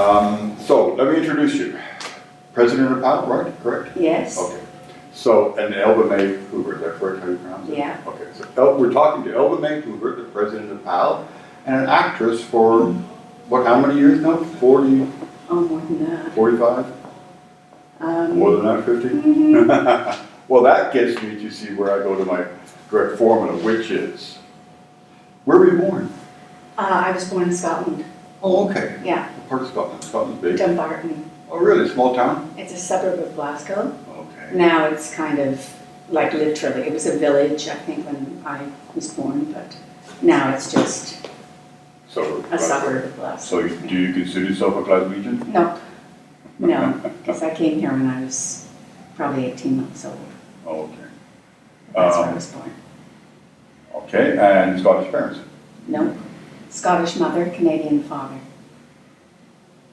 So let me introduce you. President of PAL, right? Correct? Yes. Okay. So, and Elva May Hoover, is that correct how you pronounce it? Yeah. Okay, so we're talking to Elva May Hoover, the president of PAL, and an actress for, what, how many years now? 40? Oh, more than that. 45? More than that, 50? Mm-hmm. Well, that gets me to see where I go to my correct formula, which is, where were you born? I was born in Scotland. Oh, okay. Yeah. What part of Scotland? Scotland's big. Dumbarton. Oh, really? Small town? It's a suburb of Glasgow. Okay. Now it's kind of like literally, it was a village, I think, when I was born, but now it's just So, a suburb of Glasgow. So do you consider yourself a Glaswegian? No, no, because I came here when I was probably 18 months old. Oh, okay. That's where I was born. Okay, and Scottish parents? No, Scottish mother, Canadian father.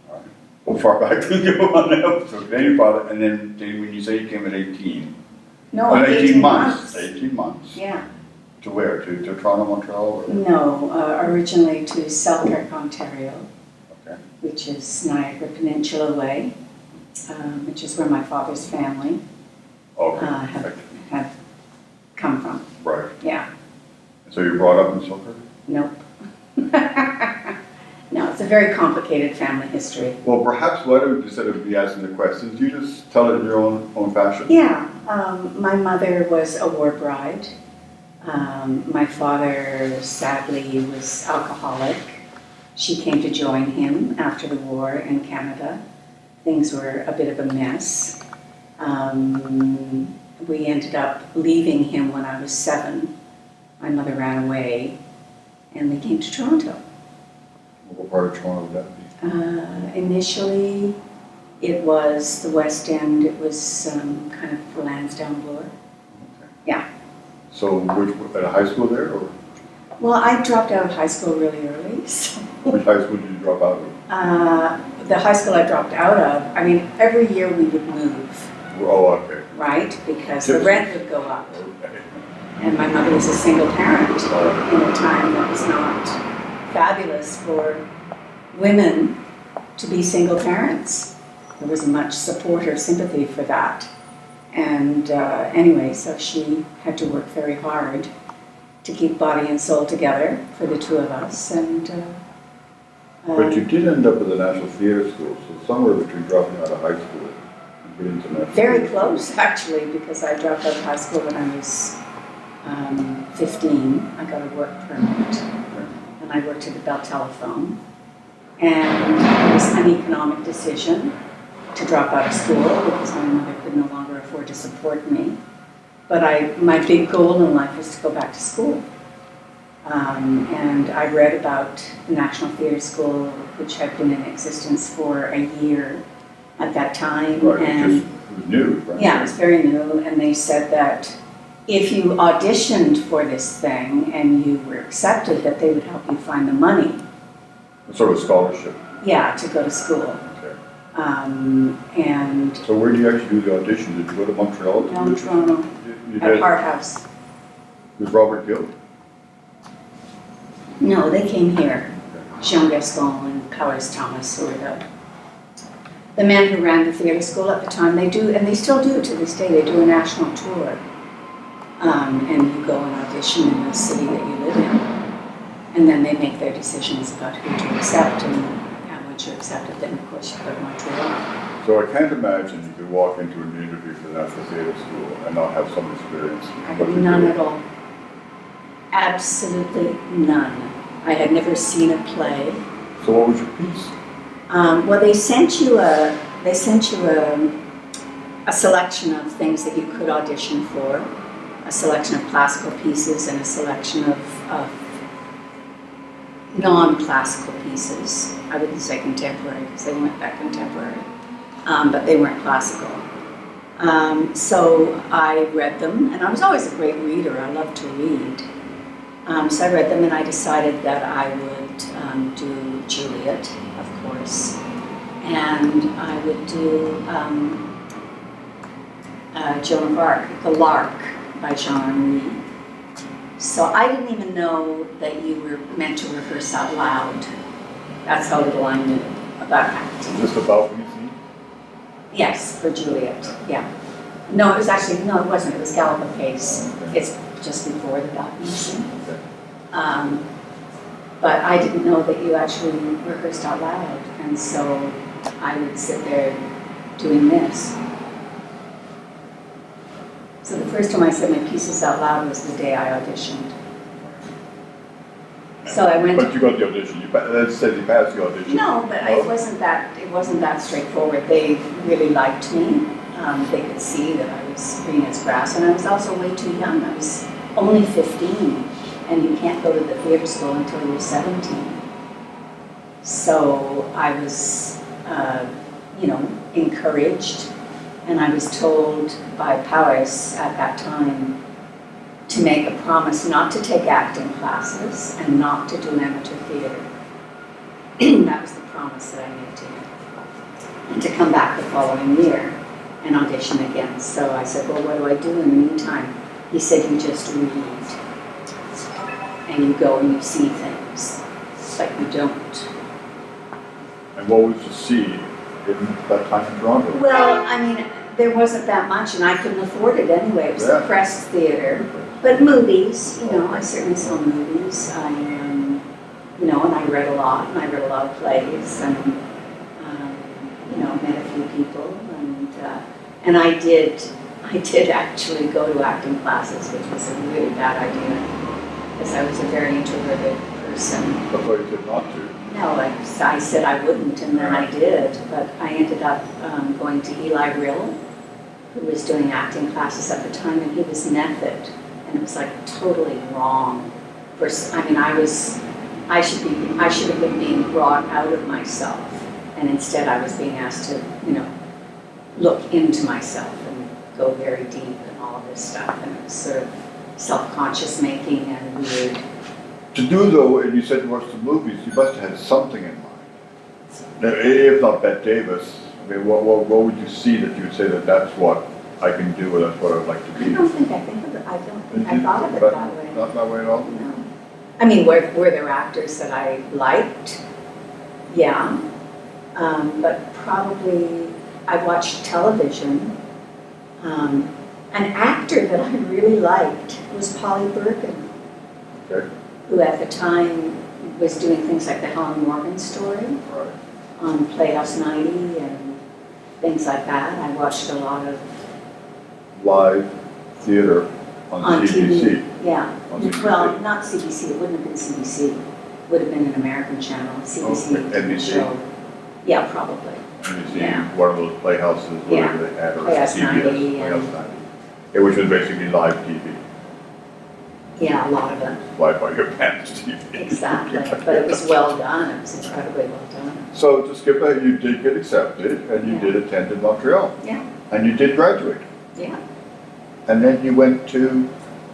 All right. Well, far back can you go on now? So Canadian father, and then when you say you came at 18? No, Oh, 18 months. 18 months. Yeah. To where? To Toronto, Montreal? Or? No, originally to Selkirk, Ontario, Okay. which is Niagara Peninsula way, which is where my father's family Okay. have come from. Right. Yeah. So you were brought up in Selkirk? Nope. No, it's a very complicated family history. Well, perhaps why don't, instead of me asking the questions, you just tell it in your own fashion. Yeah, my mother was a war bride. My father, sadly, was alcoholic. She came to join him after the war in Canada. Things were a bit of a mess. We ended up leaving him when I was 7. My mother ran away, and we came to Toronto. What part of Toronto would that be? Initially, it was the West End. It was kind of Lansdowne Bloor. Okay. Yeah. So at a high school there, or Well, I dropped out of high school really early. So, which high school did you drop out of? the high school I dropped out of, I mean, every year we would move, Oh, okay. right? Because the rent would go up. Okay. And my mother was a single parent in a time that was not fabulous for women to be single parents. There wasn't much support or sympathy for that. And anyway, so she had to work very hard to keep body and soul together for the two of us. And But you did end up at the National Theatre School, so somewhere between dropping out of high school and getting to National very Theatre close, actually, because I dropped out of high school when I was 15. I got a work permit, and I worked at the Bell Telephone. And it was an economic decision to drop out of school because my mother could no longer afford to support me. But my big goal in life was to go back to school. And I read about the National Theatre School, which had been in existence for a year at that time. Right, And it was new, right? yeah, it was very new, and they said that if you auditioned for this thing and you were accepted, that they would help you find the money. Sort of scholarship. Yeah, to go to school. Okay. And So where did you actually do the audition? Did you go to Montreal? no, in Toronto, You at did? Hart House. With Robert Gill? No, they came here. Jean Gascon and Powers Thomas, who were the men who ran the theatre school at the time. They do, and they still do to this day. They do a national tour. And you go and audition in the city that you live in. And then they make their decisions about who to accept, and once you're accepted, then of course you go to Montreal. So I can't imagine you could walk into an interview for the National Theatre School and not have some experience. I had none at all. Absolutely none. I had never seen a play. So what was your piece? Well, they sent you a selection of things that you could audition for, a selection of classical pieces and a selection of non-classical pieces. I wouldn't say contemporary because they weren't that contemporary, but they weren't classical. So I read them, and I was always a great reader. I loved to read. So I read them, and I decided that I would do Juliet, of course, and I would do Joan of Arc, The Lark by Jean-Henri. So I didn't even know that you were meant to rehearse out loud. That's how little I knew about acting. Just about when you see? Yes, for Juliet, yeah. No, it was actually, no, it wasn't, it was Gallop Pace. Okay. It's just before the balcony scene. Okay. But I didn't know that you actually rehearsed out loud, and so I would sit there doing this. So the first time I said my pieces out loud was the day I auditioned. So I went. But you got the audition. That said you passed the audition. No, but it wasn't that straightforward. They really liked me. They could see that I was green as grass, and I was also way too young. I was only 15, and you can't go to the theater school until you're 17. So I was, encouraged, and I was told by Powers at that time to make a promise not to take acting classes and not to do amateur theater. That was the promise that I made to him. And to come back the following year and audition again. So I said, well, what do I do in the meantime? He said, you just read. And you go and you see things, but you don't. And what was to see in that time in Toronto? Well, I mean, there wasn't that much, and I couldn't afford it anyway. It was Yeah. a press theater. But movies, I certainly saw movies. And I read a lot, and I read a lot of plays, and, met a few people. And I did actually go to acting classes, which was a really bad idea, because I was a very introverted person. That's why you said not to. No, I said I wouldn't, and then I did. But I ended up going to Eli Rill, who was doing acting classes at the time, and he was method, and it was like totally wrong. I should have been being brought out of myself, and instead I was being asked to, look into myself and go very deep and all of this stuff, and it was sort of self-conscious making and weird. To do though, and you said you watched the movies, you must have had something in mind. Now, if not Bette Davis, I mean, what would you see that you would say that that's what I can do, or that's what I would like to be? I don't think I thought of it that way. Not that way at all? No. I mean, were there actors that I liked? Yeah. But probably I watched television. An actor that I really liked was Polly Bergen, Okay. who at the time was doing things like the Helen Morgan story Right. on Playhouse 90 and things like that. I watched a lot of Live theater on CBC. TV. Yeah. On CBC. Well, not CBC. It wouldn't have been CBC. It would have been an American channel. CBC Okay, didn't NBC. show. Yeah, probably. And you see Yeah. one of those playhouses, whatever they had, or Playhouse CBS, 90 Playhouse and- 90. Yeah, which was basically live TV, Yeah, a lot of it. live by your parents' TV. Exactly. But it was well done. It was incredibly well done. So to skip that, you did get accepted, and you Yeah. did attend in Montreal, Yeah. and you did graduate, Yeah. and then you went to.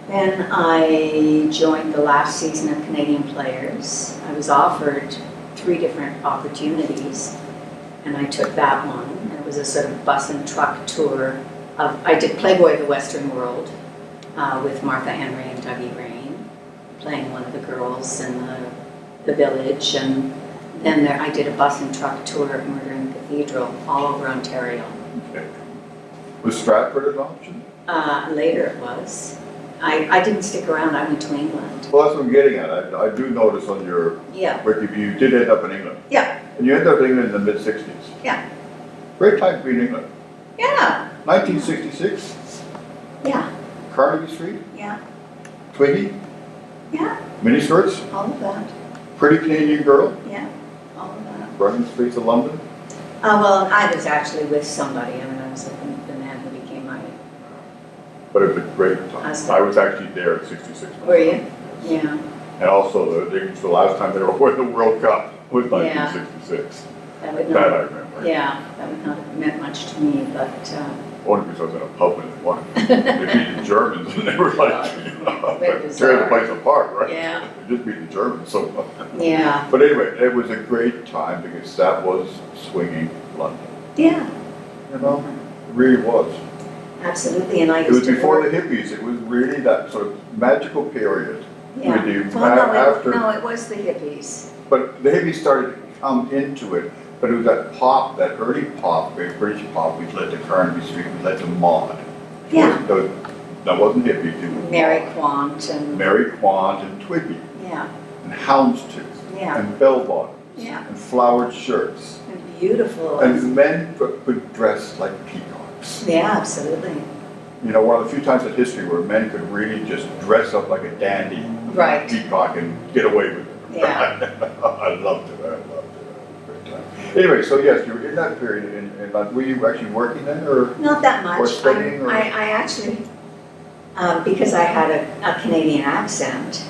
Then I joined the last season of Canadian Players. I was offered 3 different opportunities, and I took that one. And it was a sort of bus and truck tour of, I did Playboy of the Western World with Martha Henry and Dougie Rain, playing one of the girls in the village. And then I did a bus and truck tour of Murder in the Cathedral all over Ontario. Okay. Was Stratford an option? Later it was. I didn't stick around, I went to England. Well, that's what I'm getting at. I do notice on your Yeah. Wikipedia, you did end up in England. Yeah. And you ended up in England in the mid-60s. Yeah. Great time to be in England. Yeah. 1966, Yeah. Carnegie Street, Yeah. Twiggy, Yeah. miniskirts, All of that. pretty Canadian girl, Yeah. All of that. running the streets of London. Well, I was actually with somebody. I mean, I was with the man who became my. But it was a great time. Husband. I was actually there at 66. Were you? Yeah. And also, the last time they were winning the World Cup was 1966. That would That I not. remember. Yeah. That would not have meant much to me, but. Only because I was in a pub when they won. They beat the Germans, and they were like, Very bizarre. tearing the place apart, right? Yeah. They just beat the Germans so much. Yeah. But anyway, it was a great time because that was swinging London. Yeah. You know, it really was. Absolutely. And I It was used to before work. the hippies. It was really that sort of magical period. Yeah. With the, Well, after, no, it was the hippies. but the hippies started to come into it but it was that pop, that early pop, British pop, we led to Carnaby Street, we led to Maud. Yeah. That wasn't hippies, it was Mary Maud. Quant and, Mary Quant and Twiggy, yeah, and Houndstooth, yeah, and bell bottoms, yeah, and flowered shirts. and beautiful. And men could dress like peacocks. Yeah, absolutely. You know, one of the few times in history where men could really just dress up like a dandy Right. peacock and get away with it. Yeah. I loved it, I loved it. Great time. Anyway, so yes, you were in that period, and were you actually working then, or? Not that much. Or studying, or? I actually, because I had a Canadian accent,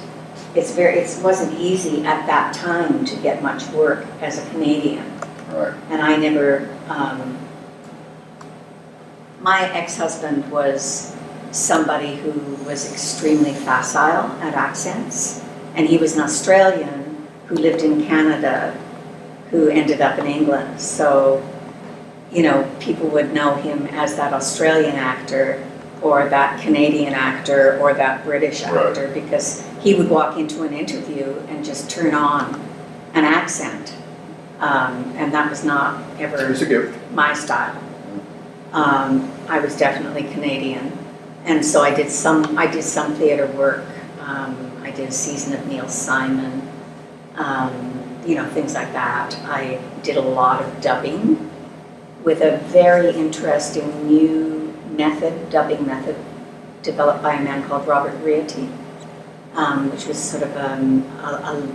it wasn't easy at that time to get much work as a Canadian. Right. And I never, my ex-husband was somebody who was extremely facile at accents, and he was an Australian who lived in Canada, who ended up in England. So, you know, people would know him as that Australian actor, or that Canadian actor, or that British actor, because he would walk into an interview and just turn on an accent. And that was not ever It's a gift. my style. I was definitely Canadian, and so I did some theater work. I did a season of Neil Simon, you know, things like that. I did a lot of dubbing with a very interesting new dubbing method developed by a man called Robert Riety, which was sort of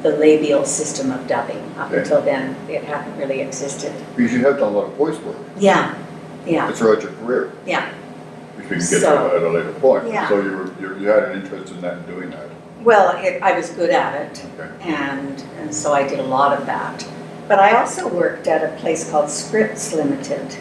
the labial system of dubbing. Up Okay. until then, it hadn't really existed. Because you have done a lot of voice work Yeah, yeah, throughout your career, yeah. which we can get So- to at a later point. Yeah. So you had an interest in that and doing that. Well, I was good at it, Okay. and so I did a lot of that. But I also worked at a place called Scripts Limited,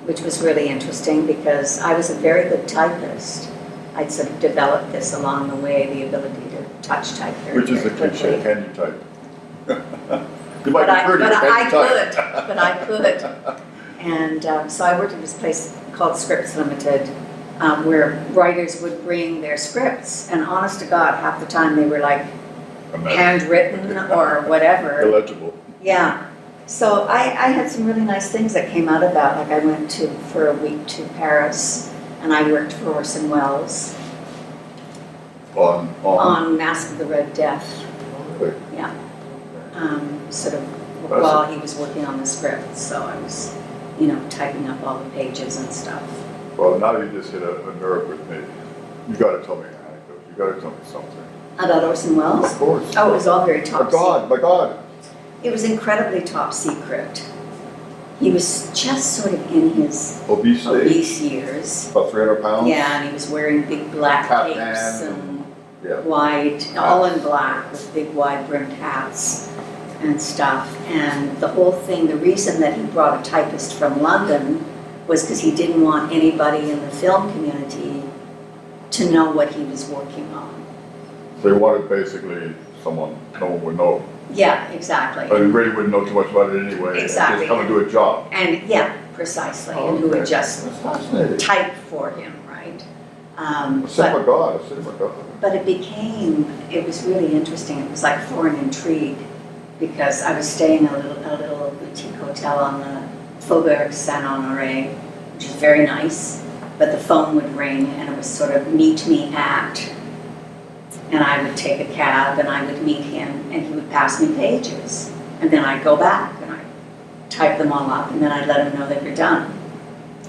which was really interesting because I was a very good typist. I'd sort of developed this along the way, the ability to touch type very, Which is the very cliche, quickly. can you type? You might But be pretty, but I can you type? could, but I could. And so I worked at this place called Scripts Limited, where writers would bring their scripts, and honest to God, half the time they were like handwritten or whatever. Illegible. Yeah. So I had some really nice things that came out of that. Like I went for a week to Paris, and I worked for Orson Welles on Mask of the Red Death. Okay. Yeah. Sort of while he was working on the script, so I was, you know, typing up all the pages and stuff. Well, now you just hit a nerve with me. You gotta tell me an anecdote, you gotta tell me something. About Orson Welles? Of course. Oh, it was all very top My God, my God. secret. It was incredibly top secret. He was just sort of in his Obese age, obese years. about 300 pounds. Yeah, and he was wearing big black Cap capes and- and Yeah. wide, all in black with big wide brimmed hats and stuff. And the whole thing, the reason that he brought a typist from London was because he didn't want anybody in the film community to know what he was working on. So you wanted basically someone no one would know. Yeah, exactly. But you really wouldn't know too much about it anyway. Exactly. Just come and do a job. And yeah, precisely, and who would Okay. just That's fascinating. type for him, right? A cinema god, a cinema god. But it was really interesting. It was like foreign intrigue because I was staying at a little boutique hotel on the Faubourg Saint-Honoré, which is very nice, but the phone would ring and it was sort of meet me at, and I would take a cab and I would meet him and he would pass me pages. And then I'd go back and I'd type them all up and then I'd let him know they were done.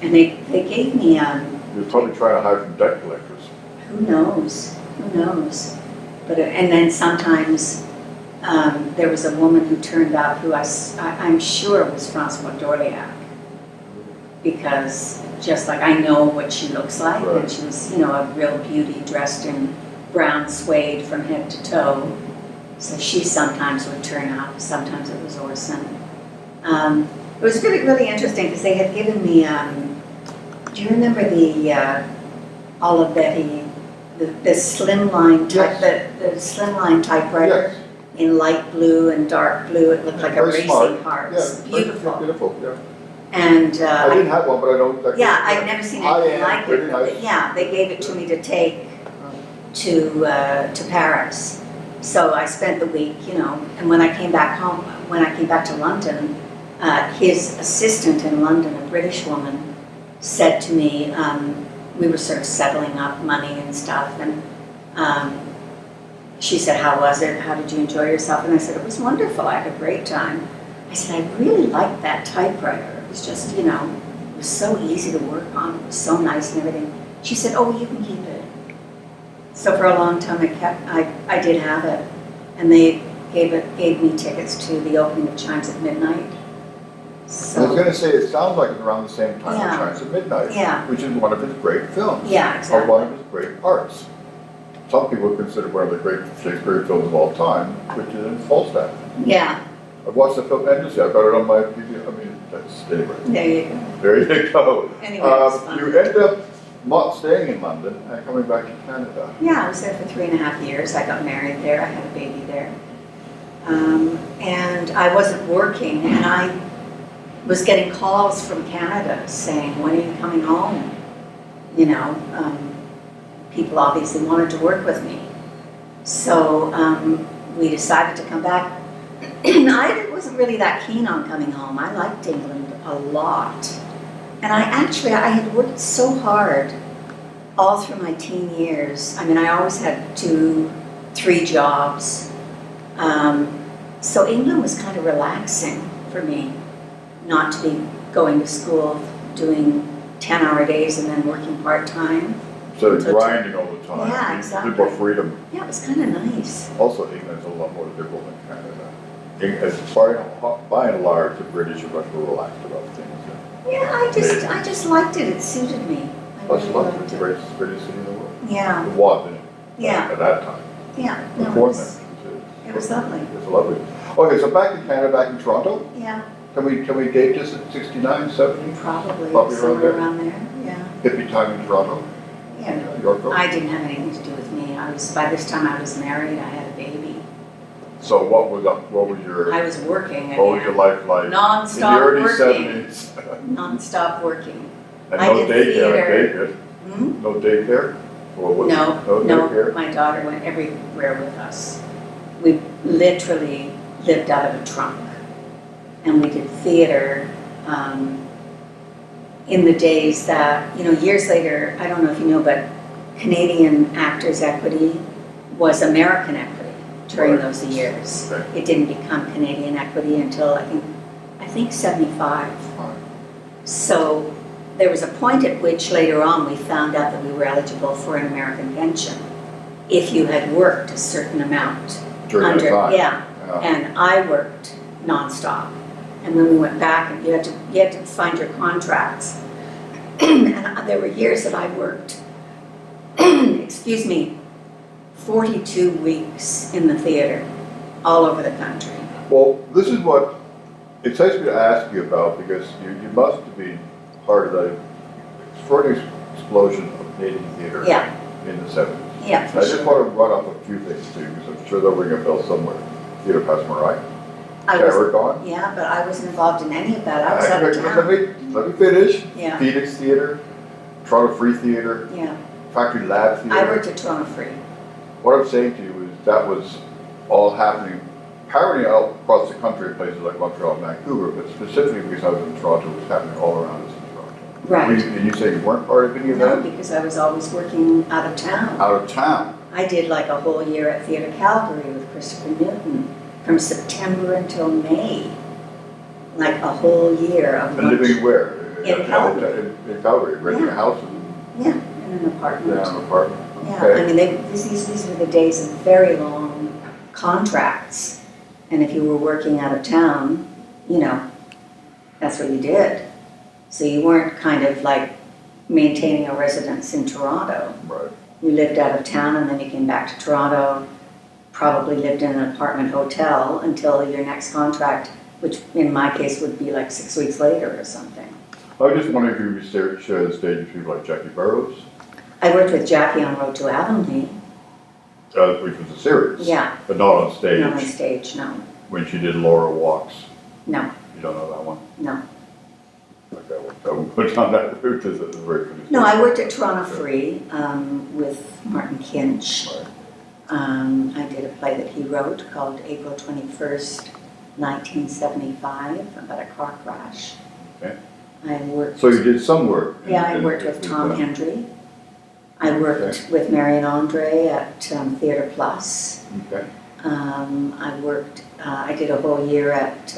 And they gave me, You're probably trying to hide from debt collectors. who knows? Who knows? But and then sometimes there was a woman who turned up who I'm sure was Francois d'Orléac, because just like I know what she looks like, Right. and she was, you know, a real beauty dressed in brown suede from head to toe. So she sometimes would turn up. Sometimes it was Orson. It was really, really interesting because they had given me. Do you remember the Olive Betty? The slimline type, Yes. the slimline typewriter Yes. in light blue and dark blue. It looked like a Very racing smart. car. It Yeah, was beautiful. Beautiful, yeah. And I didn't have one, but I know. yeah, I'd never seen anything like it. Pretty But nice. yeah, they gave it to me to take to Paris. So I spent the week, you know, and when I came back home, when I came back to London, his assistant in London, a British woman, said to me, we were sort of settling up money and stuff, and she said, how was it? How did you enjoy yourself? And I said, it was wonderful. I had a great time. I said, I really liked that typewriter. It was just, it was so easy to work on. It was so nice and everything. She said, oh, you can keep it. So for a long time I did have it. And they gave me tickets to the opening of Chimes at Midnight. So, I was going to say, it sounds like it's around the same time Yeah. as Chimes at Midnight, Yeah. which is one of his great films. Yeah, exactly. Or one of his great parts. Some people consider one of the great Shakespeare films of all time, which is in Falstaff. Yeah, I've watched the film endlessly. I've got it on my TV. I mean, that's anyway. there you go. There you go. Anyway, it was fun. You end up not staying in London and coming back to Canada. Yeah, I was there for 3.5 years. I got married there. I had a baby there. And I wasn't working, and I was getting calls from Canada saying, when are you coming home? People obviously wanted to work with me. So we decided to come back. I wasn't really that keen on coming home. I liked England a lot. And I had worked so hard all through my teen years. I mean, I always had 2, 3 jobs. So England was kind of relaxing for me, not to be going to school, doing 10-hour days and then working part-time. So grinding all the time. Yeah, A exactly. bit more freedom. Yeah, it was kind of nice. Also, England's a lot more liberal than Canada. By and large, the British are much more relaxed about things. Yeah, I just liked it. It suited me. I Plus, really London liked was the it. greatest city in the world. Yeah, It was, anyway, Yeah. at that time. yeah. No, it Before was, then, it was lovely. It's lovely. Okay, so back in Canada, back in Toronto, Yeah, can we date this at 69, 70? probably Probably around somewhere there. around there. Yeah, Hippie time in Toronto? yeah. Yorkville? I didn't have anything to do with me. By this time I was married. I had a baby. So what was your I was working what was your again, life like Non-stop in the early working. 70s? non-stop working. And I no did daycare, theater. I take it. No daycare? Or what? No, No daycare? my daughter went everywhere with us. We literally lived out of a trunk. And we did theater in the days that, years later, I don't know if you know, but Canadian Actors Equity was American Equity during Right. those years. Okay. It didn't become Canadian Equity until I think 75. Fine. So there was a point at which later on we found out that we were eligible for an American pension if you had worked a certain amount. During that time? Yeah, and I worked nonstop. And when we went back, and you had to find your contracts. And there were years that I worked, 42 weeks in the theater, all over the country. Well, this is what it excites me to ask you about, because you must have been part of the extraordinary explosion of Canadian theater Yeah, in the 70s. yeah, for I just sure. want to run off a few things too, because I'm sure they'll ring a bell somewhere. Theater Passmarais, I was, Tarragon. yeah, but I wasn't involved in any of that. I was out of Let town. me finish. Yeah, Phoenix Theater, Toronto Free Theater, yeah. Factory Lab Theater. I worked at Toronto Free. What I'm saying to you is that was all happening, parallel out across the country in places like Montreal and Vancouver, but specifically because I was in Toronto, it was happening all around us in Toronto. Right. And you say you weren't part of any of No, that? because I was always working out of town. Out of town. I did like a whole year at Theatre Calgary with Christopher Newton, from September until May. Like a whole year of And living where? In Calgary. In Calgary, renting Yeah. a house and Yeah, in an apartment. an apartment. Yeah, Okay. I mean, these were the days of very long contracts. And if you were working out of town, that's what you did. So you weren't kind of like maintaining a residence in Toronto. Right. You lived out of town and then you came back to Toronto, probably lived in an apartment hotel until your next contract, which in my case would be like 6 weeks later or something. I was just wondering if you would share the stage with people like Jackie Burroughs, I worked with Jackie on Road to Avonlea. which was a series. Yeah, But not on stage. not on stage, no, When she did Laura Walks. no, You don't know that one? no. Okay, I won't put down that route because it's very funny. No, I worked at Toronto Free with Martin Kinch. Right. I did a play that he wrote called April 21st, 1975 about a car crash. Okay. I worked. So you did some work? I worked with Tom Hendry. I worked with Marion Andre at Theatre Plus. Okay. I did a whole year at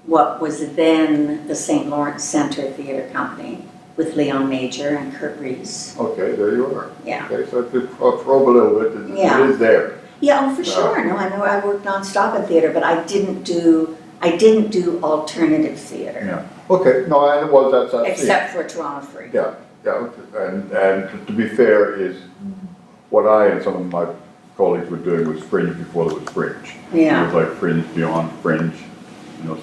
what was then the St. Lawrence Center Theatre Company with Leon Major and Kurt Reese. Okay, there you are. Yeah. Okay, so if you probe a little bit, Yeah. it is there. Yeah, oh, for sure. No, I know I worked nonstop in theater, but I didn't do alternative theater. Yeah. Okay, no, and it was that. Except for Toronto Free. Yeah, yeah, and to be fair is what I and some of my colleagues were doing was fringe before there was fringe. Yeah. It was like fringe beyond fringe,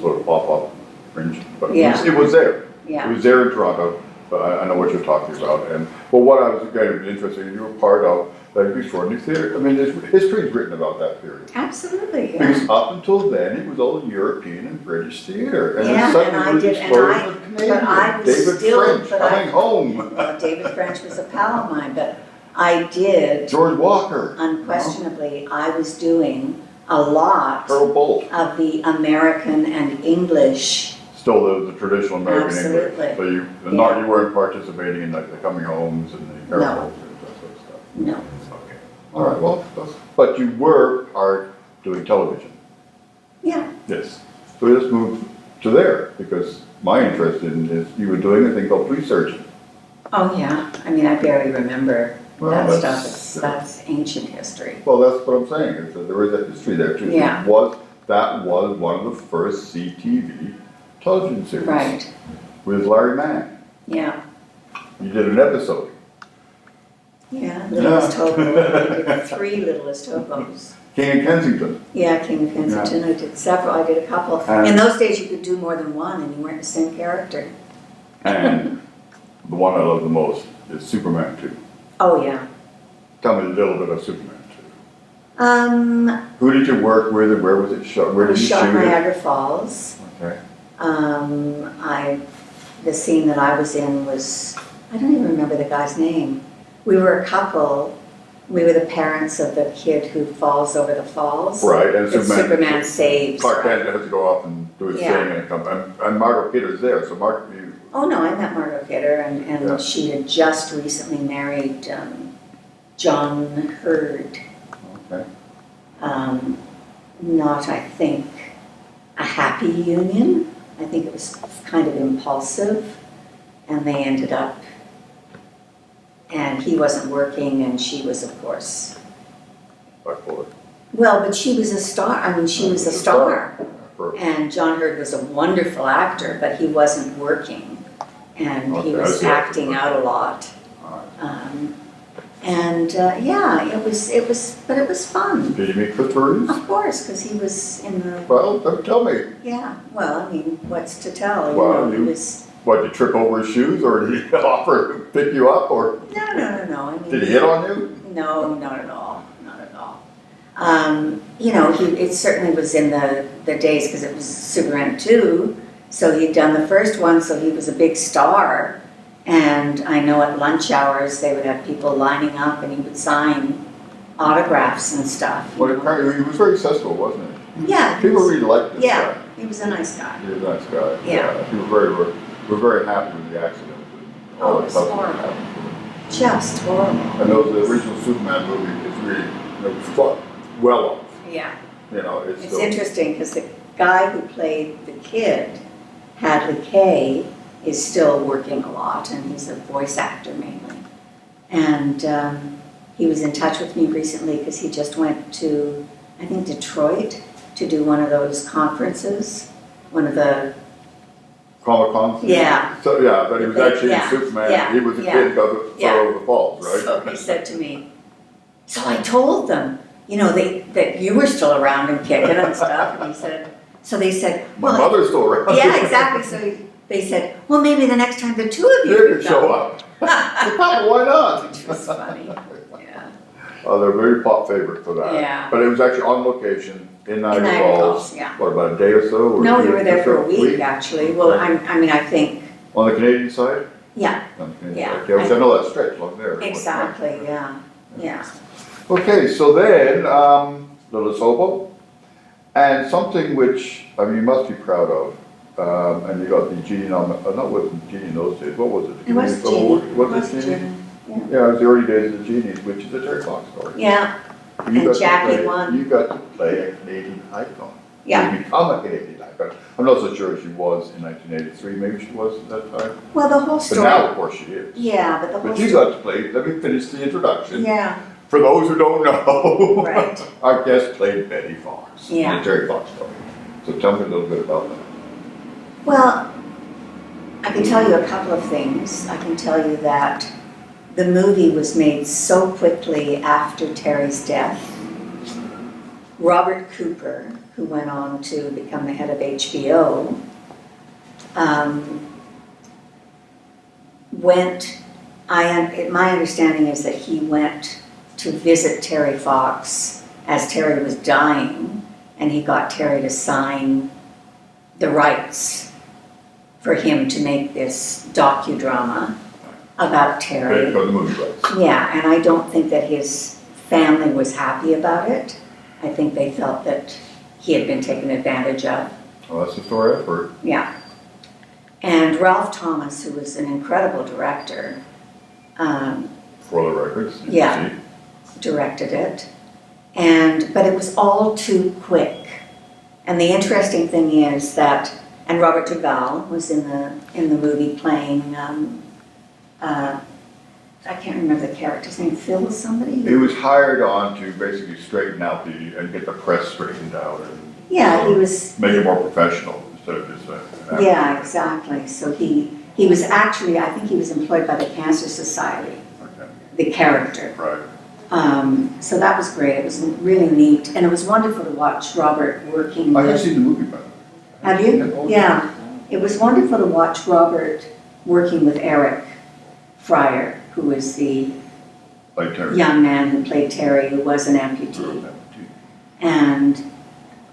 sort of pop-up fringe, but it was there. Yeah. It was there in Toronto, but I know what you're talking about. But what I was kind of interested in, you were part of like extraordinary theater. I mean, there's history is written about that period. Absolutely, yeah. Because up until then, it was all European and British theater. And Yeah, then suddenly and I it did, exploded with Canadian. but I was David still, French coming home. Well, David French was a pal of mine, but I did, George Walker. unquestionably, I was doing a lot Earl Bolt. of the American and English. Still the traditional American Absolutely. English. So you weren't participating in like the coming homes and the No. Harold and that sort of stuff. No. Okay. All right. Well, but you were doing television. Yeah. Yes. So let's move to there because my interest is you were doing a thing called research. Oh, yeah. I mean, I barely remember Well, that that's- stuff. That's ancient history. Well, that's what I'm saying. Is that there is a history there too. Yeah. That was one of the first CTV television series. Right. With Larry Mann. Yeah. You did an episode. Yeah. Littlest Hobo. I did 3 Littlest Hobos. King of Kensington. Yeah, King of Kensington. I did several. I did a couple. And- In those days, you could do more than one, and you weren't the same character. And the one I love the most is Superman 2. Oh, yeah. Tell me a little bit of Superman 2. Um, Who did you work with and where was it shot? Where I did you shot shoot it? Niagara Falls. Okay. The scene that I was in was, I don't even remember the guy's name. We were a couple. We were the parents of the kid who falls over the falls. Right, and That Superman saves. Clark Kent right? has to go off and do his Yeah. thing and come. And Margot Kidder's there, so you. Oh, no, I met Margot Kidder, and Yeah. she had just recently married John Hurd. Okay. Not, I think, a happy union. I think it was kind of impulsive, and they ended up, and he wasn't working, and she was, of course, Bipolar. well, but she was a star. I mean, she was a star. For- And John Hurd was a wonderful actor, but he wasn't working, and he Okay, I was see. acting out a lot. all right. Yeah, it was fun. Did you meet Christopher Reeves? Of course, because he was in the, Well, don't tell me. yeah, well, I mean, what's to tell, you Well, know, he you- was, What, did you trip over his shoes or did he offer to pick you up or no, I mean. did he hit on you? No, not at all, not at all. You know, it certainly was in the days, because it was Superman 2, so he'd done the first one, so he was a big star. And I know at lunch hours, they would have people lining up and he would sign autographs and stuff. you Well, know. apparently he was very accessible, wasn't he? Yeah. he People was- really liked this Yeah, guy. he was a nice guy. He was a nice guy. Yeah. We're very happy with the accident. and all Oh, that it's stuff that horrible. happened. Just horrible. I know the original Superman movie is really, fought well off. Yeah. It's It's still. interesting because the guy who played the kid, Hadley Kay, is still working a lot, and he's a voice actor mainly. And he was in touch with me recently because he just went to, I think, Detroit to do one of those conferences, one of the, Comic-Con? Yeah. So, yeah, but he was actually Yeah, in Superman. yeah, He was a yeah, kid who fell yeah. over the falls, right? so he said to me, so I told them, you know, that you were still around and kicking and stuff, and he said, so they said, My well, mother's still around. yeah, exactly, so they said, well, maybe the next time the two of you They could could show come. up. Papa, why not? Which was funny, yeah. Oh, they're very pop favorite for that. Yeah. But it was actually on location in Niagara Niagara Falls. Falls, yeah. What, about a day or so? Or No, we two- were there just for a week, actually, well, I mean, I think, On the Canadian side? yeah, On the Canadian Yeah. side. Yeah, which I know that stretch along there. exactly, yeah, yeah. Okay, so then, Little Hobo, And something which, I mean, you must be proud of, and you got the Genie not wasn't Genie in those days, what was it? It was The Genie. award? Was It it was Genie? Genie, yeah. Yeah, it was the early days of the Genies, which is a Terry Fox story. Yeah, You and got to Jackie play- won. You got to play a Canadian icon. Yeah. You become a Canadian icon. I'm not so sure she was in 1983, maybe she was at that time. Well, the whole But story. now, of course, she is. Yeah, but the whole But you story. got to play, let me finish the introduction. Yeah, For those who don't know, Right. our guest played Betty Fox in Yeah. the Terry Fox story. So tell me a little bit about that. well, I can tell you a couple of things. I can tell you that the movie was made so quickly after Terry's death. Robert Cooper, who went on to become the head of HBO, my understanding is that he went to visit Terry Fox as Terry was dying, and he got Terry to sign the rights for him to make this docudrama about Terry. For the movie rights. Yeah, and I don't think that his family was happy about it. I think they felt that he had been taken advantage of. Well, that's the story I've heard. Yeah. And Ralph Thomas, who was an incredible director, For the records. you Yeah. see. directed it. But it was all too quick. And the interesting thing is that, and Robert Duvall was in the movie playing, I can't remember the character's name, Phil somebody? He was hired on to basically straighten out and get the press straightened out and Yeah, he was. make it more professional instead of just an actor. Yeah, exactly. So he was actually, I think he was employed by the Cancer Society, Okay, the character. right. So that was great. It was really neat. And it was wonderful to watch Robert working I have with. seen the movie, by the way. Have you? Yeah. It was wonderful to watch Robert working with Eric Fryer, who was the Like Terry. young man who played Terry, who was an amputee. And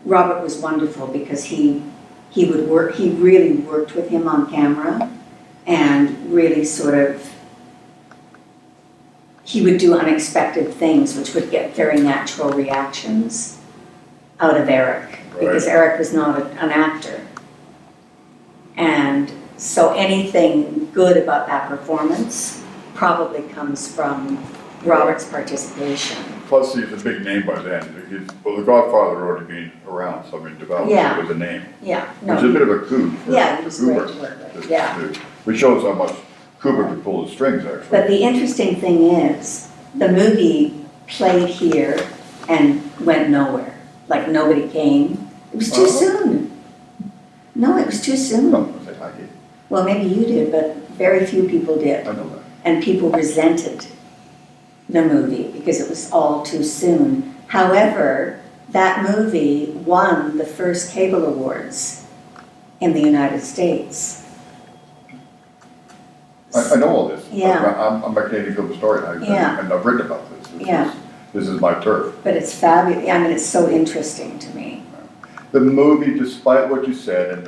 Robert was wonderful because he really worked with him on camera and really sort of, he would do unexpected things which would get very natural reactions out of Eric, because Right. Eric was not an actor. And so anything good about that performance probably comes from Robert's participation. Plus, he's a big name by then. Well, The Godfather had already been around, so I mean, developed Yeah. was a name. Yeah, Which is a no, bit of a coup for yeah, he was great Hoover. to work with, yeah. Which shows how much Cooper could pull the strings, actually. But the interesting thing is, the movie played here and went nowhere. Like, nobody came. It was too Oh. soon. No, it was too soon. No, I think I did. Well, maybe you did, but very few people did. I know that. And people resented the movie because it was all too soon. However, that movie won the first cable awards in the United States. I know all this. Yeah. I'm a Canadian film historian, Yeah. and I've written about this. Yeah. This is my turf. But it's fabulous. I mean, it's so interesting to me. The movie, despite what you said, and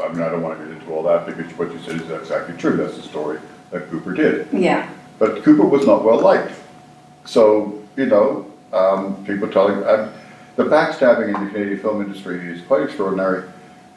I mean, I don't want to get into all that, because what you said is exactly true. That's the story that Cooper did. Yeah. But Cooper was not well liked. So, people telling, the backstabbing in the Canadian film industry is quite extraordinary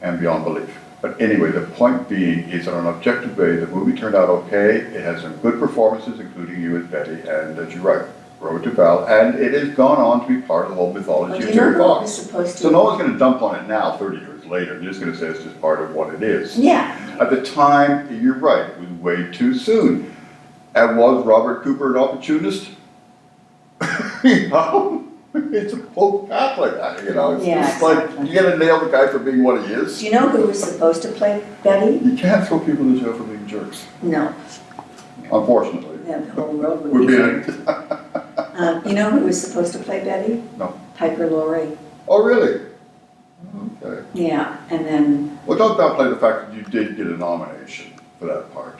and beyond belief. But anyway, the point being is that on an objective way, the movie turned out okay. It has some good performances, including you as Betty, and as you're right, Robert Duvall, and it has gone on to be part of the whole mythology Well, do of you know Terry who it was Fox. supposed to? So no one's going to dump on it now, 30 years later. They're just going to say it's just part of what it is. Yeah. At the time, you're right, it was way too soon. And was Robert Cooper an opportunist? It's a Pope Catholic, it's Yeah, just like, exactly. you gotta nail the guy for being what he is. Do you know who was supposed to play Betty? You can't throw people in jail for being jerks, No. unfortunately. The whole world would Would be. be You know who was supposed to play Betty? No. Piper Laurie. Oh, really? Okay. Yeah, and then, Well, don't downplay the fact that you did get a nomination for that part.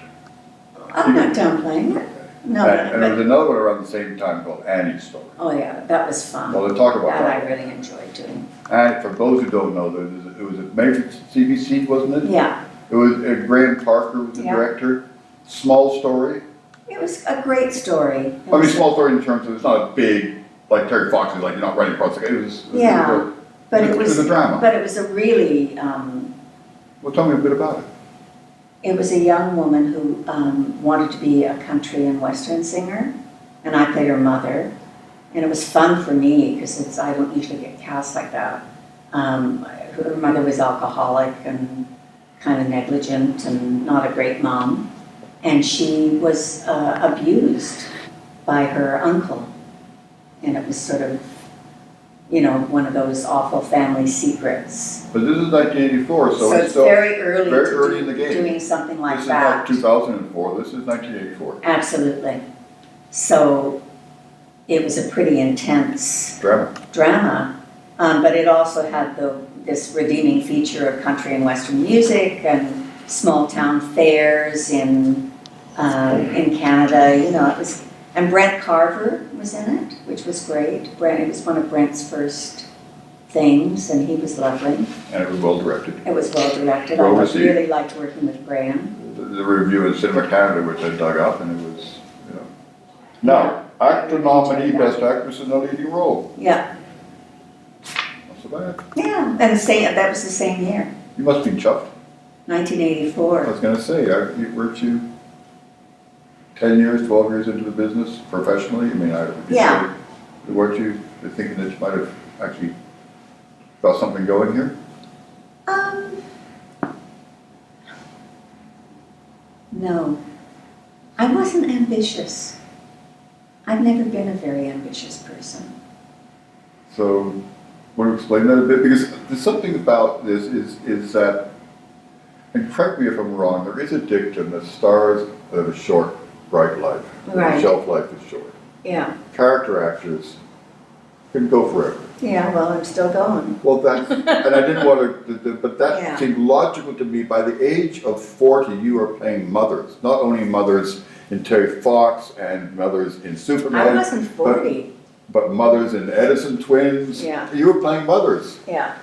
I'm not downplaying it. No, And there was but, another one around the same time called Annie's Story. oh yeah, that was fun. Well, let's talk about That I that. really enjoyed doing. And for those who don't know, it was made for CBC, wasn't it? Yeah, It was, Graham Parker was the Yeah. director. Small story. it was a great story. It I mean, was- small story in terms of, it's not a big, like Terry Fox is like, you're not running across the, it was. Yeah. But It was a drama. But it was a really, Well, tell me a bit about it. it was a young woman who wanted to be a country and western singer, and I played her mother. And it was fun for me because I don't usually get cast like that. Her mother was alcoholic and kind of negligent and not a great mom. And she was abused by her uncle. And it was sort of, you know, one of those awful family secrets. But this is 1984, so it's still very early, very early in the game. doing something like This that. is not 2004, this is 1984. Absolutely. So it was a pretty intense drama, but it also had this redeeming feature of country and western music and small town fairs in Canada. You know, it was, and Brent Carver was in it, which was great. It was one of Brent's first things, and he was lovely. And it was well directed. It was well directed. Well I received. really liked working with Graham. The review in Cinema Canada, which I dug up, and it was, you know. Now, actor nominee, best actress in the leading role. Yeah, Not so bad. yeah, and that was the same year, You must be chuffed. 1984. I was gonna say, weren't you 10 years, 12 years into the business professionally? I mean, Yeah. Weren't you thinking that you might have actually got something going here? No, I wasn't ambitious. I've never been a very ambitious person. So, want to explain that a bit? Because there's something about this is that, and correct me if I'm wrong, there is a dictum that stars have a short, bright life. Right. The shelf life is short. Yeah, Character actors can go forever. yeah, well, I'm still going. Well, that's, and I didn't want to, but that Yeah. seemed logical to me. By the age of 40, you are playing mothers. Not only mothers in Terry Fox and mothers in Superman. I wasn't 40. But mothers in Edison Twins. Yeah. You were playing mothers. Yeah.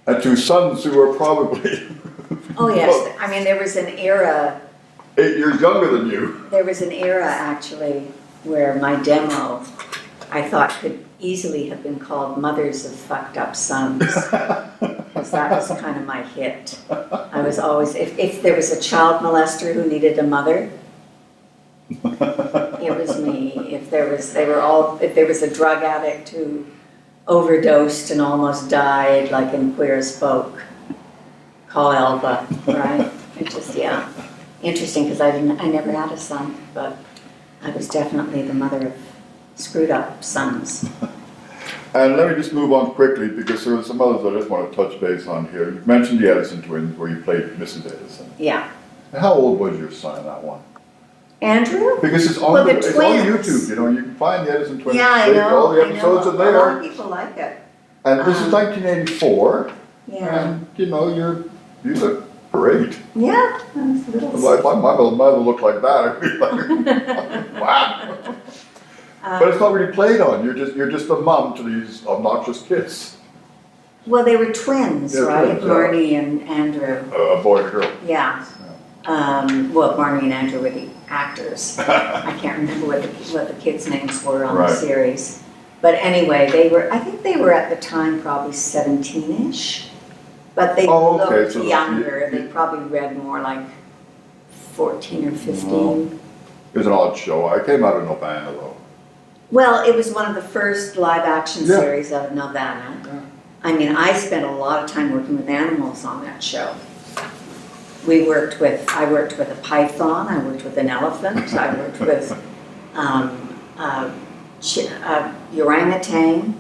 And two sons who were probably Oh, yes, I mean, there was an era, 8 years younger than you. actually where my demo, I thought, could easily have been called Mothers of Fucked Up Sons. Because that was kind of my hit. I was always, if there was a child molester who needed a mother, it was me. If there was a drug addict who overdosed and almost died, like in Queer as Folk, call Elva, right? It just, yeah. Interesting, because I never had a son, but I was definitely the mother of screwed up sons. And let me just move on quickly because there are some others I just want to touch base on here. You mentioned the Edison Twins where you played Mrs. Edison. Yeah. And how old was your son in that one? Andrew? Because it's on, Well, the it's on twins. YouTube, you know, you can find the Edison Twins. Yeah, I know. All the episodes are A lot of there. people like it. And this is 1984. Yeah. And, you know, you look great. Yeah. I was a little My mother looked like that. I'd be like, wow. But it's not really played on. You're just a mom to these obnoxious kids. Well, they were twins, Yeah, right? twins, yeah. Marnie and Andrew. A boy and a girl. Yeah. Well, Marnie and Andrew were the actors. I can't remember what the kids' names were on the Right. series. But anyway, I think they were at the time probably 17-ish. But they Oh, okay, looked so younger. They probably read more like 14 or 15. It was an odd show. I came out of Novana though. Well, it was one of the first live action Yeah. series out of Nelvana. I mean, I spent a lot of time working with animals on that show. I worked with a python, I worked with an elephant, I worked with orangutan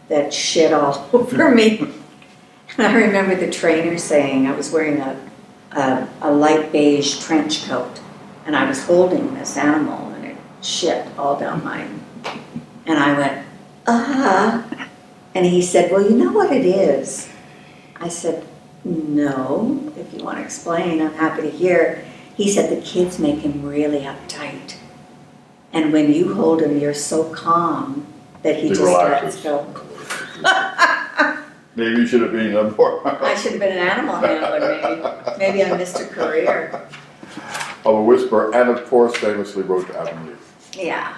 that shit all over me. And I remember the trainer saying, I was wearing a light beige trench coat, and I was holding this animal, and it shit all down mine. And I went, and he said, well, you know what it is? I said, no, if you want to explain, I'm happy to hear. He said, the kids make him really uptight. And when you hold him, you're so calm that he just lets go. Maybe you should have been a more. I should have been an animal handler, maybe. Maybe I missed a career. Of a whisperer, and of course famously wrote to Avonlea. Yeah.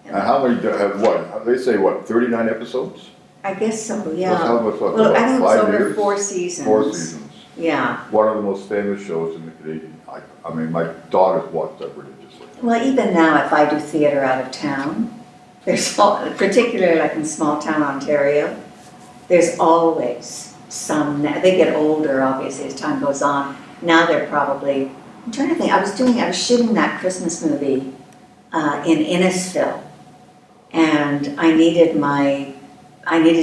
And how many have what? They say what, 39 episodes? I guess so, That's yeah. how much, what, Well, I about think it was 5 over years? 4 seasons. 4 seasons. Yeah. One of the most famous shows in the Canadian, I mean, my daughters watch that religiously. Well, even now, if I do theatre out of town, there's, particularly like in small town Ontario, there's always some, they get older obviously as time goes on. Now they're probably, I'm trying to think, I was shooting that Christmas movie in Innisfil, and I needed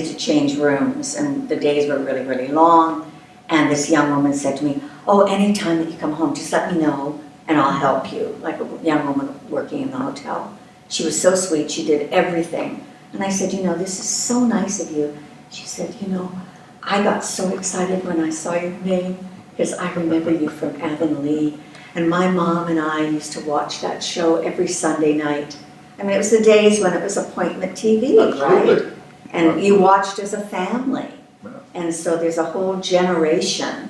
to change rooms, and the days were really, really long, and this young woman said to me, oh, anytime that you come home, just let me know, and I'll help you, like a young woman working in the hotel. She was so sweet, she did everything. And I said, this is so nice of you. She said, I got so excited when I saw your name, because I remember you from Avonlea, and my mom and I used to watch that show every Sunday night. I mean, it was the days when it was appointment TV, Absolutely. right? And you watched as a family. Yeah. And so there's a whole generation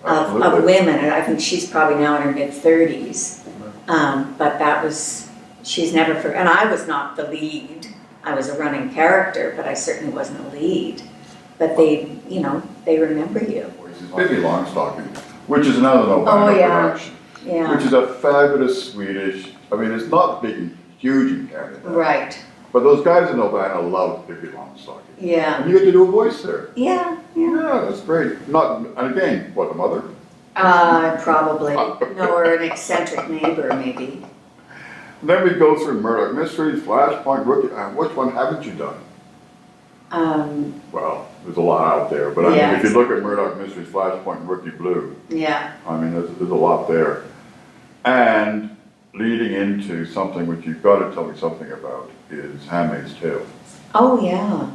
of Absolutely. women, and I think she's probably now in her mid-30s. But that was, she's never, and I was not the lead. I was a running character, but I certainly wasn't a lead. But they, they remember you. Pippi Longstocking, which is another Novana production. Yeah. Which is a fabulous Swedish, I mean, it's not big and huge in Canada. Right. But those guys in Novana love Pippi Longstocking. Yeah. And you get to do a voice there. Yeah. Yeah, that's great. And again, what, the mother? Probably. No, or an eccentric neighbor, maybe. And then we go through Murdoch Mysteries, Flashpoint, Rookie, which one haven't you done? Well, there's a lot out there, but I mean, if you look at Murdoch Mysteries, Flashpoint, Rookie Blue, Yeah. I mean, there's a lot there. And leading into something which you've got to tell me something about is Handmaid's Tale. Oh, yeah.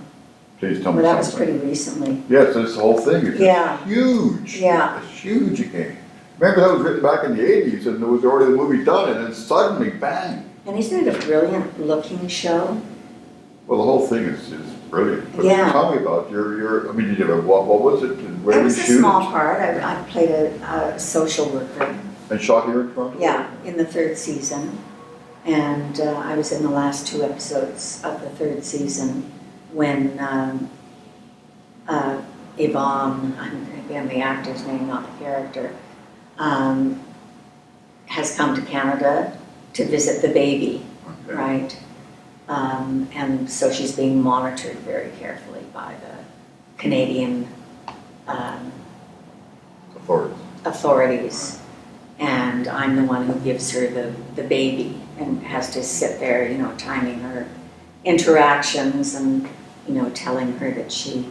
Please tell me Well, that was something. pretty recently. Yes, this whole thing is Yeah. huge. Yeah. It's huge again. Remember that was written back in the 80s and there was already a movie done and then suddenly, bang. And isn't it a brilliant looking show? Well, the whole thing is brilliant. But Yeah. tell me about I mean, did you have, what was it? And where It did was you a shoot small it? part. I played a social worker. And shot here in Toronto? Yeah, in the 3rd season. And I was in the last 2 episodes of the 3rd season when Yvonne, again the actor's name, not the character, has come to Canada to visit the baby, Okay. right? And so she's being monitored very carefully by the Canadian authorities. And I'm the one who gives her the baby and has to sit there, timing her interactions and, telling her that she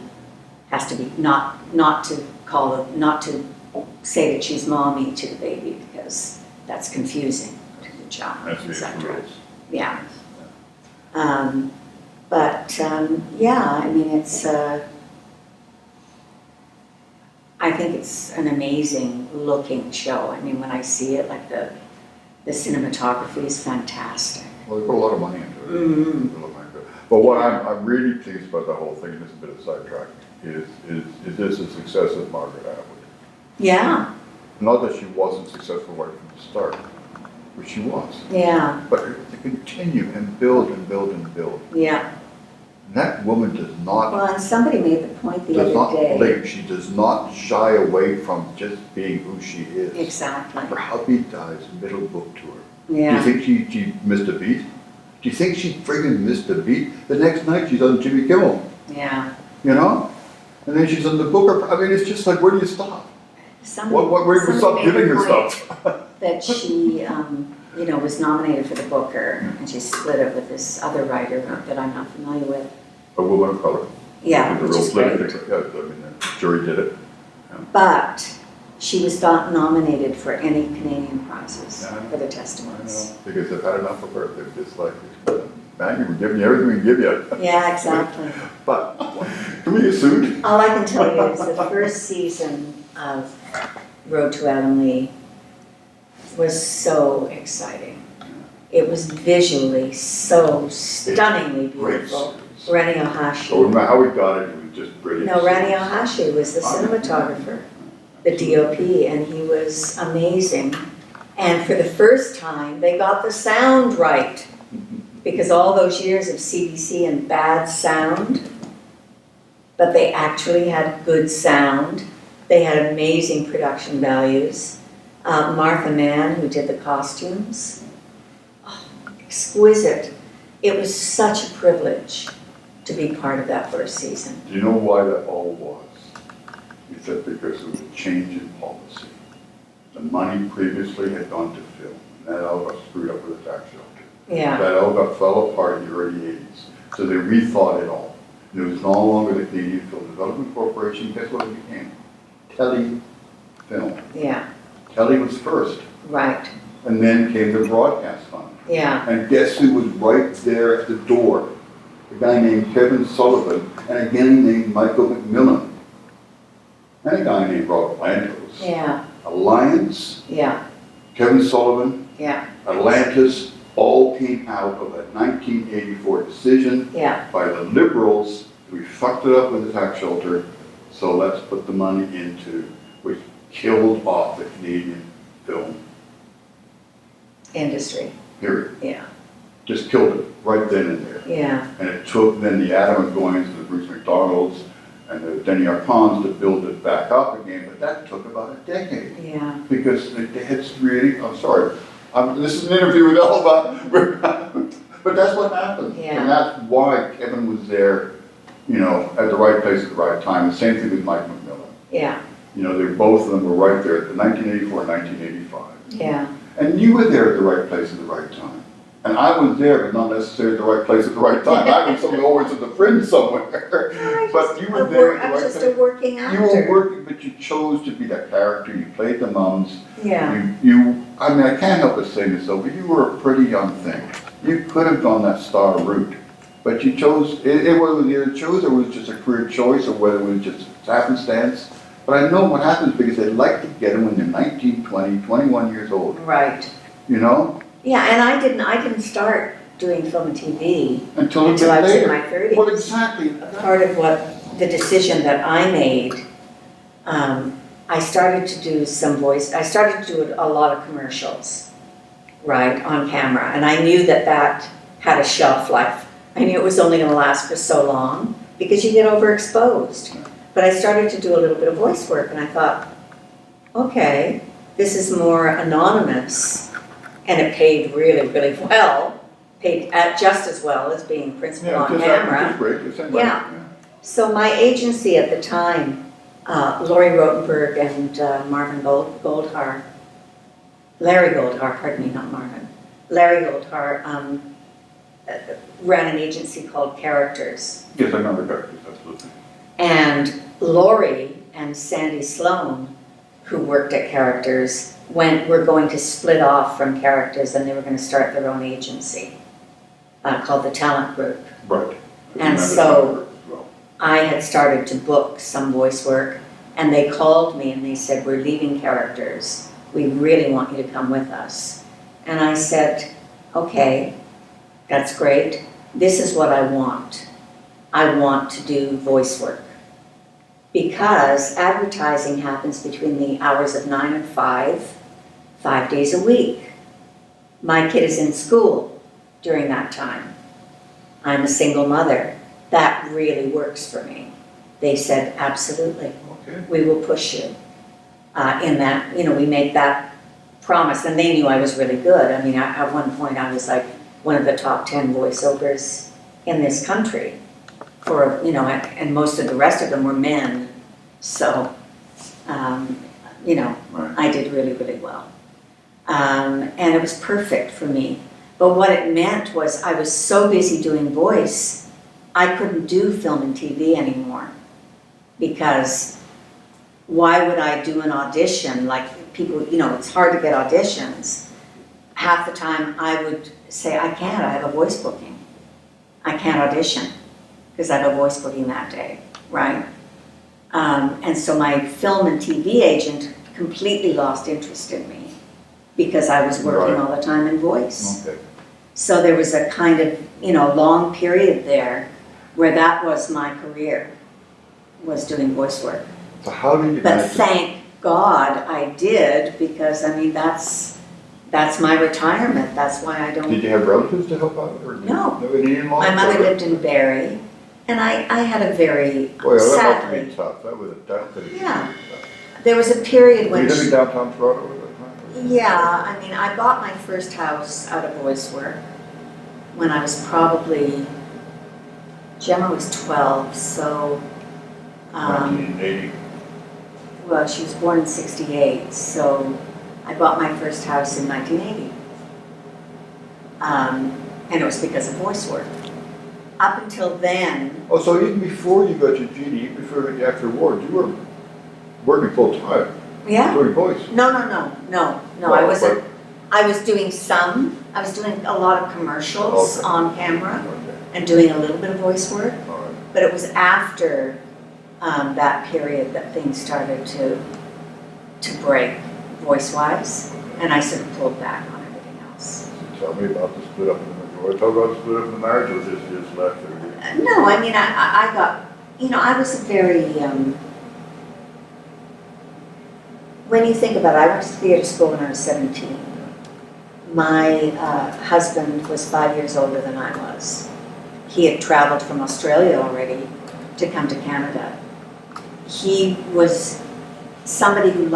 has to be, not to say that she's mommy to the baby because that's confusing to the child, That's the etc. rules. Yeah. Yeah, I mean, I think it's an amazing looking show. I mean, when I see it, like the cinematography is fantastic. Well, they put a lot of money into it. Mhm. They put a lot of money into it. But what I'm really pleased about the whole thing, and this is a bit of sidetrack, is this a success of Margaret Atwood? Yeah, Not that she wasn't successful right from the start, which she was. yeah, But to continue and build and build and build. yeah. And that woman does not Well, and somebody made the point the other day. blink. She does not shy away from just being who she is. Exactly. Her hubby dies middle book tour. Do Yeah. you think she missed a beat? Do you think she friggin' missed a beat? The next night she's on Jimmy Kimmel, Yeah. And then she's on the Booker. I mean, it's just like, where do you stop? Where do you stop somebody made giving the her point stuff? that she, was nominated for the Booker, and she split it with this other writer that I'm not familiar with. A woman of color. Yeah, It's a which real is great. political- Yeah, I mean, the jury did it. But she was not nominated for any Canadian prizes Yeah. for the I testimonies. know, because they've had enough of her. They're just like, Maggie, we're giving you everything we can give you. Yeah, exactly. But, can we get sued? All I can tell you is the first season of Road to Avonlea was so exciting. It was visually so stunningly Great beautiful. series. Rani So Ohashi. no matter how we got it, it was just brilliant. No, Rani Ohashi was the cinematographer, the DOP, and he was amazing. And for the first time, they got the sound right. Because all those years of CBC and bad sound, but they actually had good sound. They had amazing production values. Martha Mann, who did the costumes, oh, exquisite. It was such a privilege to be part of that first season. Do you know why that all was? He said because it was a change in policy. The money previously had gone to film, and that all got screwed up with the tax shelter. Yeah, That all got fell apart in the early 80s. So they rethought it all. And it was no longer the Canadian Film Development Corporation. Guess what it became? Telefilm. yeah, Telly was first, right, and then came the broadcast fund. yeah, And guess who was right there at the door? A guy named Kevin Sullivan and a guy named Michael McMillan. And a guy named Robert Lantos. yeah, Alliance, yeah, Kevin Sullivan, yeah, Atlantis, all came out of that 1984 decision yeah, by the Liberals. We fucked it up with the tax shelter, so let's put the money into, which killed off the Canadian film, industry, period. yeah, Just killed it right then and there. yeah, And it took then the Adam Goins, the Bruce McDonalds, and the Denny Arpons to build it back up again, but that took about a decade. yeah, Because it's really, I'm sorry, this is an interview with Elva, but that's what happened. Yeah. And that's why Kevin was there, you know, at the right place at the right time. The same thing with Mike McMillan. yeah, You know, both of them were right there at the 1984 and 1985. yeah, And you were there at the right place at the right time. And I was there, but not necessarily at the right place at the right time. I was always at the fringe somewhere. But you were there at the I'm right just time. a working You actor. were working, but you chose to be that character. You played the mums. Yeah, I mean, I can't help but say this though, but you were a pretty young thing. You could have gone that star route, but you chose, it was either chose or it was just a career choice or whether it was just happenstance. But I know what happens because they like to get them when they're 19, 20, 21 years old, right. you know? Yeah, and I didn't start doing film and TV Until a bit until I was in later. my 30s. Well, exactly. Part of what the decision that I made, I started to do I started to do a lot of commercials, right, on camera. And I knew that that had a shelf life. I knew it was only going to last for so long because you get overexposed. But I started to do a little bit of voice work and I thought, okay, this is more anonymous and it paid really, really well. Paid just as well as being principal on camera. Just great. The same Yeah. way. So my agency at the time, Laurie Rotenberg and Marvin Goldhar, Larry Goldhar, pardon me, not Marvin. Larry Goldhar ran an agency called Characters. Yes, I remember characters, absolutely. And Laurie and Sandy Sloan, who worked at Characters, were going to split off from Characters and they were going to start their own agency called the Talent Group. Right. I And remember so- that as well. I had started to book some voice work and they called me and they said, we're leaving Characters. We really want you to come with us. And I said, okay, that's great. This is what I want. I want to do voice work. Because advertising happens between the hours of 9 and 5 days a week. My kid is in school during that time. I'm a single mother. That really works for me. They said, absolutely, Okay. we will push you. In that, we made that promise, and they knew I was really good. I mean, at one point I was like one of the top 10 voiceovers in this country for, and most of the rest of them were men. So, Right. I did really, really well. And it was perfect for me. But what it meant was I was so busy doing voice, I couldn't do film and TV anymore. Because why would I do an audition? Like people, it's hard to get auditions. Half the time I would say, I can't, I have a voice booking. I can't audition because I have a voice booking that day, right? And so my film and TV agent completely lost interest in me because I was working Right. all the time in voice. Okay. So there was a kind of, long period there where that was my career, was doing voice work. So how did you But manage to- thank God I did, because that's my retirement. That's why I don't. Did you have relatives to help out? Or No. any in-laws? My mother lived in Barrie, And I had a very, Boy, that must have sadly, been tough. That could have been. Yeah. there was a period Were when. you living downtown Toronto at that time? Yeah, I mean, I bought my first house out of voice work when I was probably, Gemma was 12, so, 1980. well, she was born in 68, so I bought my first house in 1980. And it was because of voice work. Up until then, Oh, so even before you got your GD, even before after war, you were working full time, yeah, doing voice. no, I wasn't, I was doing a lot of commercials Okay. on camera Okay, and doing a little bit of voice work. all right. But it was after that period that things started to break voice-wise, and I sort of pulled back on everything else. So tell me about the split up in the marriage. Talk about the split up in the marriage, or just you just left it? No, I mean, I got, I was very, when you think about it, I went to theater school when I was 17. My husband was 5 years older than I was. He had traveled from Australia already to come to Canada. He was somebody who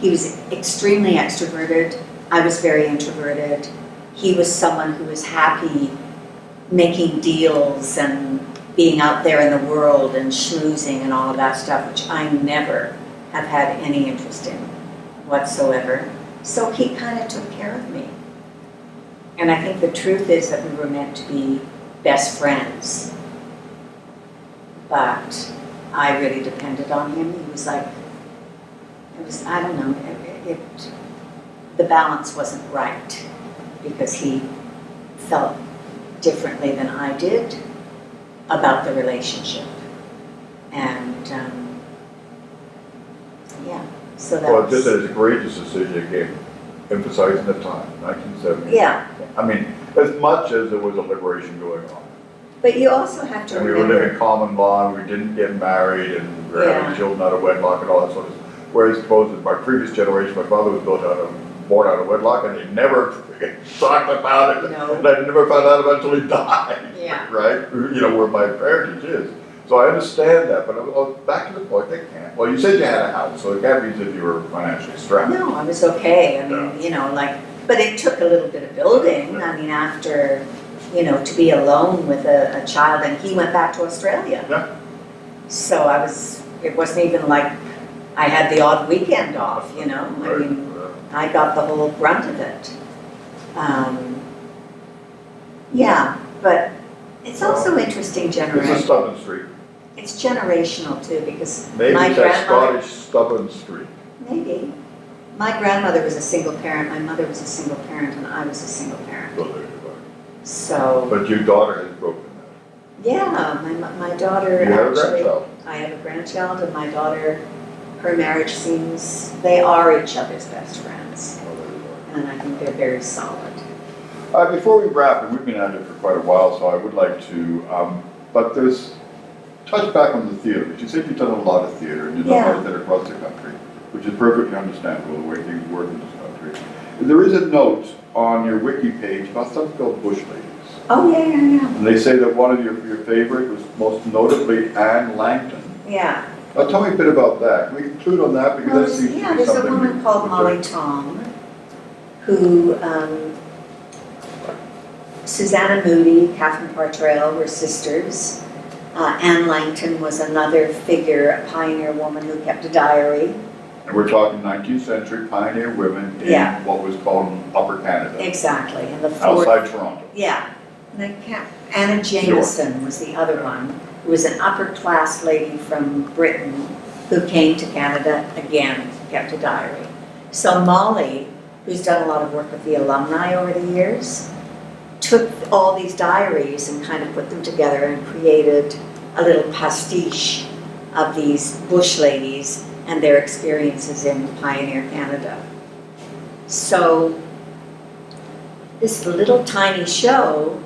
he was extremely extroverted. I was very introverted. He was someone who was happy making deals and being out there in the world and schmoozing and all of that stuff, which I never have had any interest in whatsoever. So he kind of took care of me. And I think the truth is that we were meant to be best friends. But I really depended on him. He was like, I don't know, the balance wasn't right because he felt differently than I did about the relationship. And yeah, so that Well, was. just as a courageous decision again, emphasizing the time, 1970. Yeah, I mean, as much as there was a liberation going on. but you also have to And we were remember. living common law, and we didn't get married, and we were Yeah. having children out of wedlock and all that sort of stuff. Whereas suppose in my previous generation, my father was born out of wedlock, and he never talked about it. No. And I never found out about it until he died. Yeah. Right? Where my parentage is. So I understand that, but back to the point, they can't. Well, you said you had a house, so it can't be that you were financially strapped. No, I was okay. I mean, but it took a little bit of building. I mean, after, to be alone with a child, and he went back to Australia. Yeah. So it wasn't even like I had the odd weekend off, I Right. mean, I got the whole brunt of it. Yeah, but it's also interesting It's a generation. stubborn streak. It's generational too, because Maybe my it's that grandmother. Scottish stubborn streak. Maybe. My grandmother was a single parent, my mother was a single parent, and I was a single parent. So there you go. So, But your daughter has broken that. yeah, my daughter You have a actually. grandchild. I have a grandchild, and my daughter, her marriage seems, they are each other's best friends. Oh, there you go. And I think they're very solid. Before we wrap, and we've been at it for quite a while, so I would like to, but there's, touch back on the theater, because you said you've done a lot of theater, and you've done a lot of theater across the country, which is perfectly understandable, the way things work in this country. There is a note on your wiki page about something called Bush Ladies. Oh, yeah. And they say that one of your favorite was most notably Anne Langton. Yeah. Now tell me a bit about that. Can we conclude on that? Because that seems to be There's a something. woman called Molly Tong, who, Susanna Moody, Catherine Partrail were sisters. Anne Langton was another figure, a pioneer woman who kept a diary. And we're talking 19th century pioneer women in Yeah. what was called Upper Canada, Exactly, and the fourth. outside Toronto. Yeah, and Anna Jameson was the other one, who was an upper class lady from Britain who came to Canada, again, kept a diary. So Molly, who's done a lot of work with the alumni over the years, took all these diaries and kind of put them together and created a little pastiche of these bush ladies and their experiences in pioneer Canada. So this little tiny show,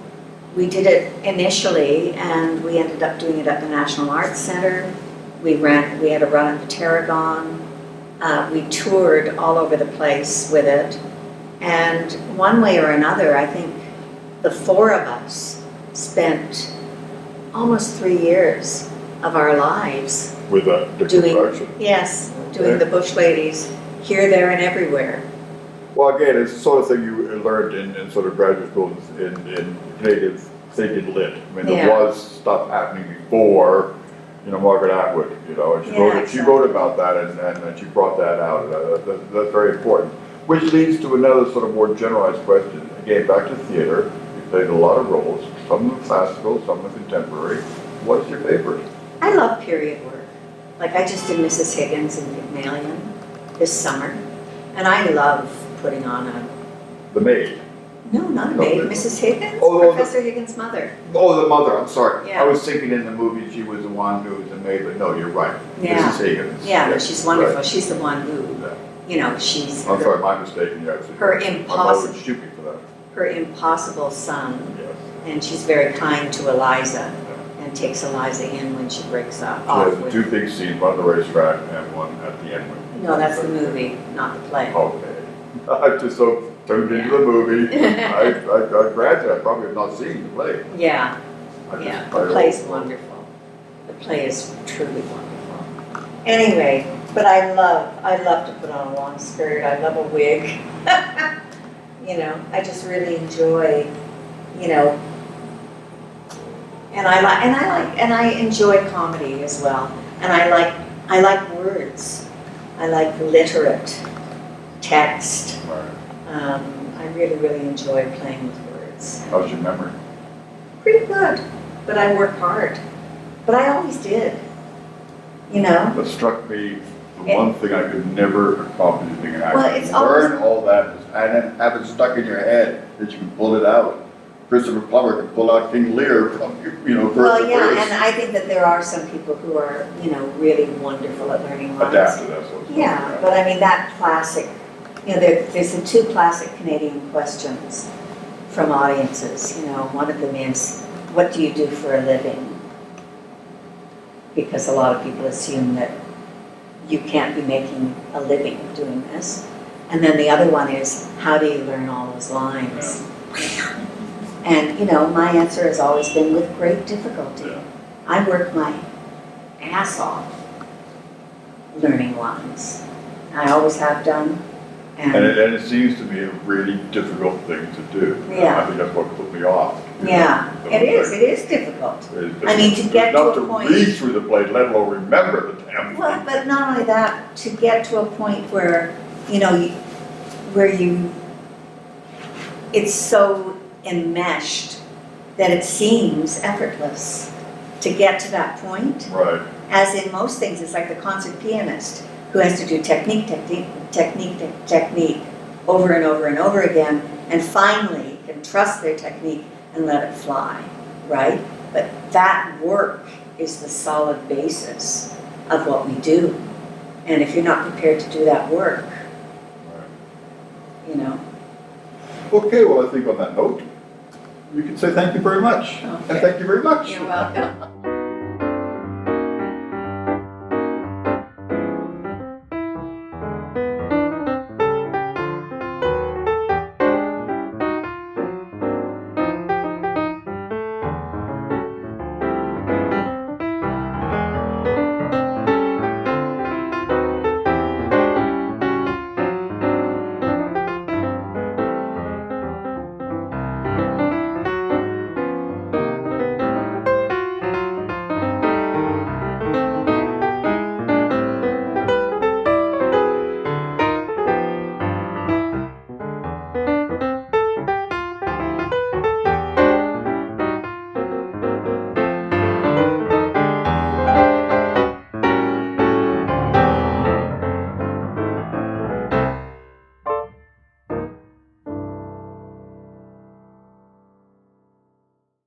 we did it initially, and we ended up doing it at the National Arts Center. We had a run at the Tarragon. We toured all over the place with it. And one way or another, I think the four of us spent almost 3 years of our lives With a different doing, production. yes, doing the Bush Ladies here, there, and everywhere. Well, again, it's the sort of thing you learned in sort of graduate school in Canadian thinking lit. I mean, there Yeah. was stuff happening before, Margaret Atwood, and she Yeah, wrote, exactly. she wrote about that and she brought that out. That's very important. Which leads to another sort of more generalized question. Again, back to theater. You played a lot of roles, some of them classical, some of them contemporary. What's your favorite? I love period work. Like I just did Mrs. Higgins in Pygmalion this summer, and I love putting on a, The Maid. no, not a maid, Mrs. Higgins, Oh, no, Professor Higgins' mother. Oh, the mother, I'm sorry. Yeah. I was thinking in the movie she was the one who was the maid, but no, you're right. Yeah. Mrs. Higgins. Yeah, Yes, she's wonderful. right. She's the one who, Yeah. she's I'm sorry, my mistake, and you actually. Her My impossible- mother would shoot me for that. her impossible son, Yes. and she's very kind to Eliza and takes Eliza in when she breaks up. She off has with- two big scenes, one on the racetrack and one at the end. No, that's the movie, not the play. Okay. I'm just so tuned into the movie. I granted, I probably have not seen the play. Yeah, I just- yeah, I the play's hope- wonderful. The play is truly wonderful. Anyway, but I love to put on a long skirt. I love a wig. I just really enjoy, and I enjoy comedy as well. And I like words. I like literate text. Right. I really, really enjoy playing with words. How's your memory? Pretty good, but I work hard. But I always did. That struck me, the one thing I could never accomplish being an actor. Well, it's Learn all that and then have it stuck in your head that you can pull it out. Christopher Plummer could pull out King Lear from, verse Well, to yeah, verse. and I think that there are some people who are, really wonderful at learning lines. Adapted, that's what it's Yeah, but I mean, that classic, there's the two classic Canadian questions from audiences. One of them is, what do you do for a living? Because a lot of people assume that you can't be making a living doing this. And then the other one is, how do you learn all those lines? And, my answer has always been with great difficulty. Yeah. I work my ass off learning lines. I always have done. And it seems to be a really difficult thing to do. Yeah. I think that's what put me off. Yeah, it is difficult. I mean, to get to a point- Not to read through the play, let alone remember the damn thing. Well, but not only that, to get to a point where, it's so enmeshed that it seems effortless to get to that point. Right. As in most things, it's like the concert pianist who has to do technique over and over and over again, and finally can trust their technique and let it fly, right? But that work is the solid basis of what we do. And if you're not prepared to do that work, Okay, well, I think on that note, we can say thank you very much. Okay. And thank you very much. you're welcome.